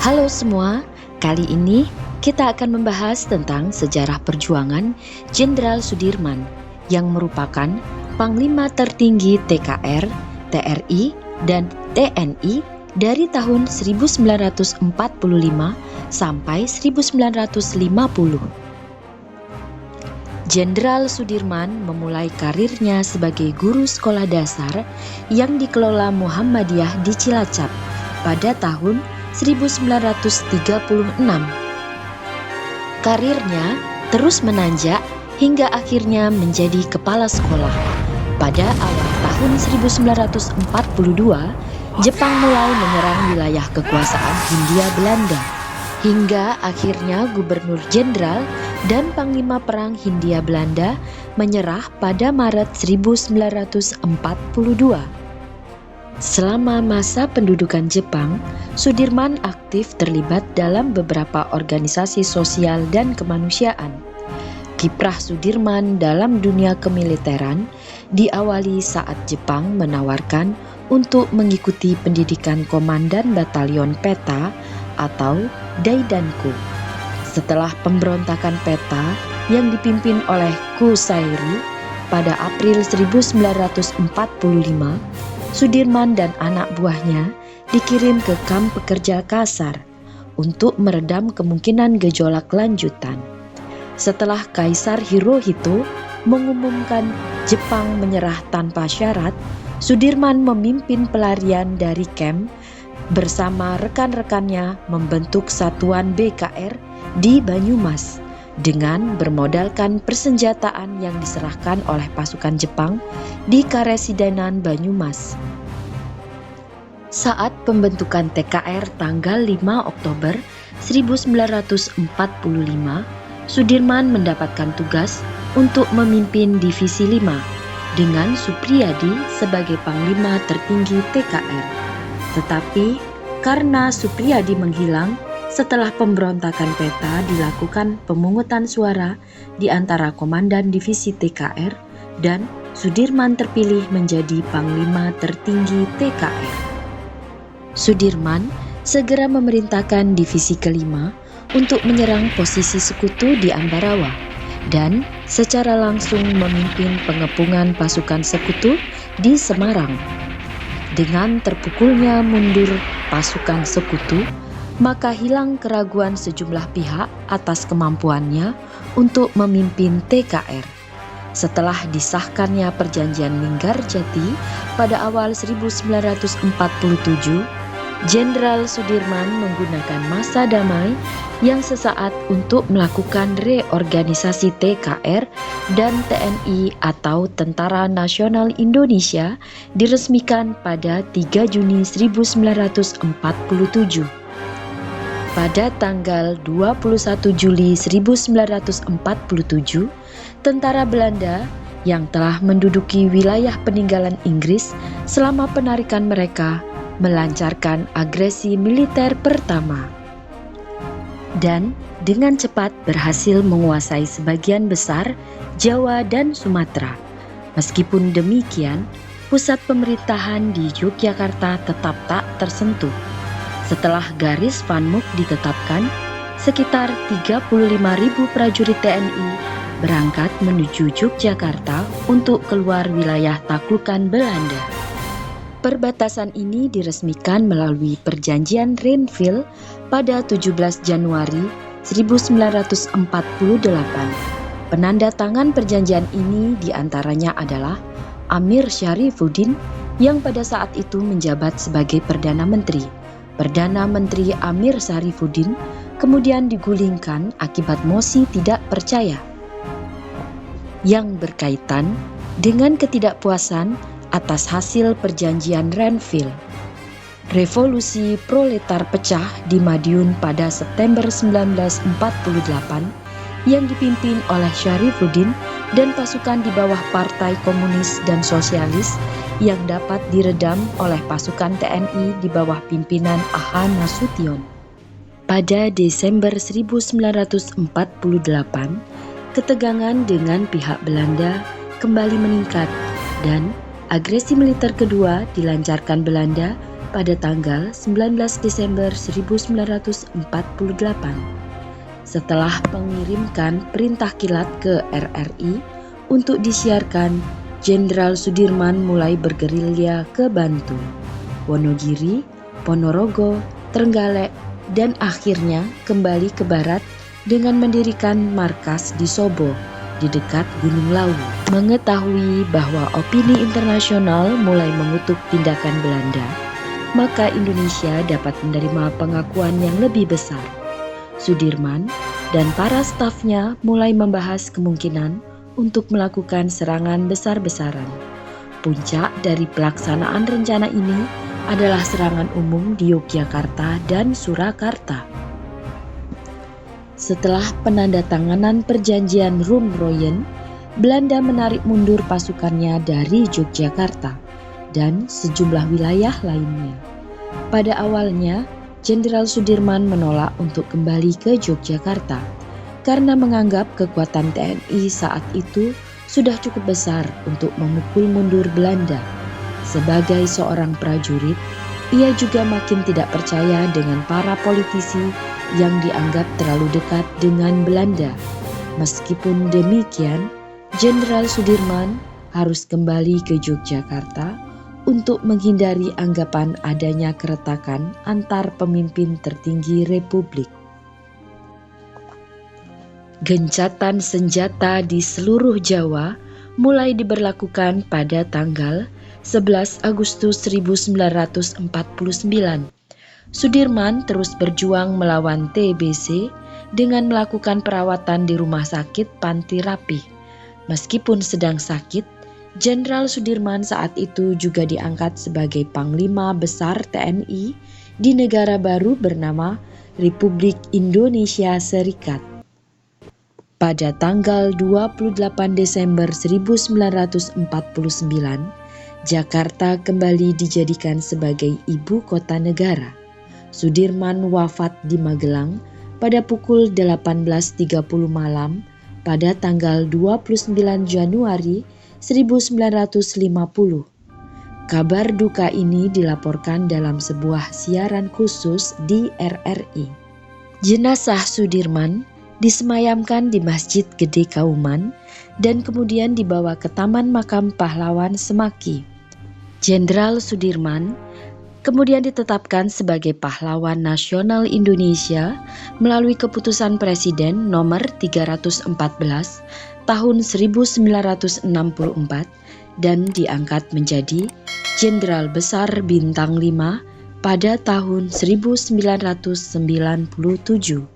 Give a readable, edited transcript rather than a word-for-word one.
Halo semua, kali ini kita akan membahas tentang sejarah perjuangan Jenderal Sudirman yang merupakan Panglima tertinggi TKR, TRI, dan TNI dari tahun 1945 sampai 1950. Jenderal Sudirman memulai karirnya sebagai guru sekolah dasar yang dikelola Muhammadiyah di Cilacap pada tahun 1936. Karirnya terus menanjak hingga akhirnya menjadi kepala sekolah. Pada awal tahun 1942, Jepang mulai menyerang wilayah kekuasaan Hindia Belanda, hingga akhirnya Gubernur Jenderal dan Panglima Perang Hindia Belanda menyerah pada Maret 1942. Selama masa pendudukan Jepang, Sudirman aktif terlibat dalam beberapa organisasi sosial dan kemanusiaan. Kiprah Sudirman dalam dunia kemiliteran diawali saat Jepang menawarkan untuk mengikuti pendidikan Komandan Batalion Peta atau Daidanko. Setelah pemberontakan Peta yang dipimpin oleh Kusairu pada April 1945, Sudirman dan anak buahnya dikirim ke kamp pekerja kasar untuk meredam kemungkinan gejolak lanjutan. Setelah Kaisar Hirohito mengumumkan Jepang menyerah tanpa syarat, Sudirman memimpin pelarian dari kamp bersama rekan-rekannya membentuk Satuan BKR di Banyumas dengan bermodalkan persenjataan yang diserahkan oleh pasukan Jepang di Karesidenan Banyumas. Saat pembentukan TKR tanggal 5 Oktober 1945, Sudirman mendapatkan tugas untuk memimpin Divisi 5 dengan Supriyadi sebagai Panglima tertinggi TKR. Tetapi karena Supriyadi menghilang setelah pemberontakan Peta, dilakukan pemungutan suara di antara komandan divisi TKR dan Sudirman terpilih menjadi Panglima tertinggi TKR. Sudirman segera memerintahkan divisi kelima untuk menyerang posisi sekutu di Ambarawa dan secara langsung memimpin pengepungan pasukan sekutu di Semarang. Dengan terpukulnya mundur pasukan sekutu, maka hilang keraguan sejumlah pihak atas kemampuannya untuk memimpin TKR. Setelah disahkannya Perjanjian Linggarjati pada awal 1947, Jenderal Sudirman menggunakan masa damai yang sesaat untuk melakukan reorganisasi TKR dan TNI atau Tentara Nasional Indonesia diresmikan pada 3 Juni 1947. Pada tanggal 21 Juli 1947, tentara Belanda yang telah menduduki wilayah peninggalan Inggris selama penarikan mereka melancarkan agresi militer pertama dan dengan cepat berhasil menguasai sebagian besar Jawa dan Sumatera. Meskipun demikian, pusat pemerintahan di Yogyakarta tetap tak tersentuh. Setelah garis Van Mook ditetapkan, sekitar 35.000 prajurit TNI berangkat menuju Yogyakarta untuk keluar wilayah taklukan Belanda. Perbatasan ini diresmikan melalui Perjanjian Rhinville pada 17 Januari 1948. Penanda tangan perjanjian ini diantaranya adalah Amir Syarifuddin yang pada saat itu menjabat sebagai Perdana Menteri. Perdana Menteri Amir Syarifuddin kemudian digulingkan akibat mosi tidak percaya yang berkaitan dengan ketidakpuasan atas hasil perjanjian Rhinville. Revolusi proletar pecah di Madiun pada September 1948 yang dipimpin oleh Syarifuddin dan pasukan di bawah Partai Komunis dan Sosialis yang dapat diredam oleh pasukan TNI di bawah pimpinan A.H. Nasution. Pada Desember 1948, ketegangan dengan pihak Belanda kembali meningkat dan agresi militer kedua dilancarkan Belanda pada tanggal 19 Desember 1948. Setelah mengirimkan perintah kilat ke RRI untuk disiarkan, Jenderal Sudirman mulai bergerilya ke Bantul, Wonogiri, Ponorogo, Trenggalek, dan akhirnya kembali ke barat dengan mendirikan markas di Sobo, di dekat Gunung Lawu. Mengetahui bahwa opini internasional mulai mengutuk tindakan Belanda, maka Indonesia dapat menerima pengakuan yang lebih besar. Sudirman dan para stafnya mulai membahas kemungkinan untuk melakukan serangan besar-besaran. Puncak dari pelaksanaan rencana ini adalah serangan umum di Yogyakarta dan Surakarta. Setelah penandatanganan perjanjian Roem-Royen, Belanda menarik mundur pasukannya dari Yogyakarta dan sejumlah wilayah lainnya. Pada awalnya, Jenderal Sudirman menolak untuk kembali ke Yogyakarta karena menganggap kekuatan TNI saat itu sudah cukup besar untuk memukul mundur Belanda. Sebagai seorang prajurit, ia juga makin tidak percaya dengan para politisi yang dianggap terlalu dekat dengan Belanda. Meskipun demikian, Jenderal Sudirman harus kembali ke Yogyakarta untuk menghindari anggapan adanya keretakan antar pemimpin tertinggi Republik. Gencatan senjata di seluruh Jawa mulai diberlakukan pada tanggal 11 Agustus 1949. Sudirman terus berjuang melawan TBC dengan melakukan perawatan di Rumah Sakit Panti Rapih. Meskipun sedang sakit, Jenderal Sudirman saat itu juga diangkat sebagai Panglima Besar TNI di negara baru bernama Republik Indonesia Serikat. Pada tanggal 28 Desember 1949, Jakarta kembali dijadikan sebagai ibu kota negara. Sudirman wafat di Magelang pada pukul 18.30 malam pada tanggal 29 Januari 1950. Kabar duka ini dilaporkan dalam sebuah siaran khusus di RRI. Jenazah Sudirman disemayamkan di Masjid Gede Kauman dan kemudian dibawa ke Taman Makam Pahlawan Semaki. Jenderal Sudirman kemudian ditetapkan sebagai pahlawan nasional Indonesia melalui keputusan Presiden nomor 314 tahun 1964 dan diangkat menjadi Jenderal Besar Bintang 5 pada tahun 1997.